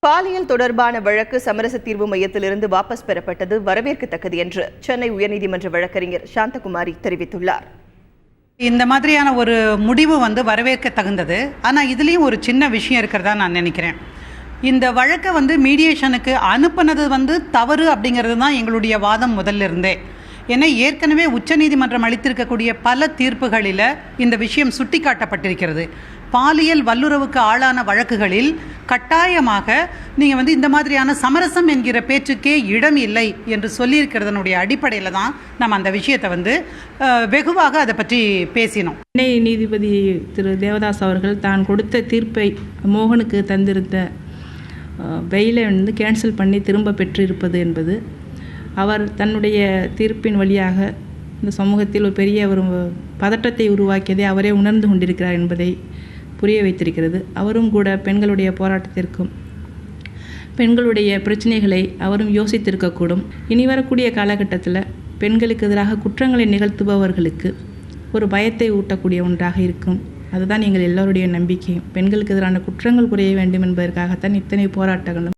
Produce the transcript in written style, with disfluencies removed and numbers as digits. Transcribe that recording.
பாலியல் தொடர்பான வழக்கு சமரச தீர்வு மையத்திலிருந்து வாபஸ் பெறப்பட்டது வரவேற்கத்தக்கது என்று சென்னை உயர்நீதிமன்ற வழக்கறிஞர் சாந்தகுமாரி தெரிவித்துள்ளார். இந்த மாதிரியான ஒரு முடிவு வரவேற்க தகுந்தது. ஆனால் இதுலேயும் ஒரு சின்ன விஷயம் இருக்கிறதா நான் நினைக்கிறேன். இந்த வழக்கை மீடியேஷனுக்கு அனுப்புனது தவறு அப்படிங்கிறது தான் எங்களுடைய வாதம் முதல்ல இருந்தே. ஏன்னா ஏற்கனவே உச்சநீதிமன்றம் அளித்திருக்கக்கூடிய பல தீர்ப்புகளில் இந்த விஷயம் சுட்டி காட்டப்பட்டிருக்கிறது. பாலியல் வல்லுறவுக்கு ஆளான வழக்குகளில் கட்டாயமாக நீங்கள் இந்த மாதிரியான சமரசம் என்கிற பேச்சுக்கே இடம் இல்லை என்று சொல்லியிருக்கிறதனுடைய அடிப்படையில் தான் நம்ம அந்த விஷயத்தை வெகுவாக அதை பற்றி பேசினோம். சென்னை நீதிபதி திரு தேவதாஸ் அவர்கள் தான் கொடுத்த தீர்ப்பை மோகனுக்கு தந்திருந்த பெயிலை கேன்சல் பண்ணி திரும்ப பெற்றிருப்பது என்பது அவர் தன்னுடைய தீர்ப்பின் வழியாக இந்த சமூகத்தில் ஒரு பெரிய ஒரு பதற்றத்தை உருவாக்கியதை அவரே உணர்ந்து கொண்டிருக்கிறார் என்பதை புரிய வைத்திருக்கிறது. அவரும் கூட பெண்களுடைய போராட்டத்திற்கும் பெண்களுடைய பிரச்சனைகளை அவரும் யோசித்திருக்கக்கூடும். இனி வரக்கூடிய காலகட்டத்தில் பெண்களுக்கு எதிராக குற்றங்களை நிகழ்த்துபவர்களுக்கு ஒரு பயத்தை ஊட்டக்கூடிய ஒன்றாக இருக்கும். அதுதான் எங்கள் எல்லோருடைய நம்பிக்கை. பெண்களுக்கு எதிரான குற்றங்கள் குறைய வேண்டும் என்பதற்காகத்தான் இத்தனை போராட்டங்களும்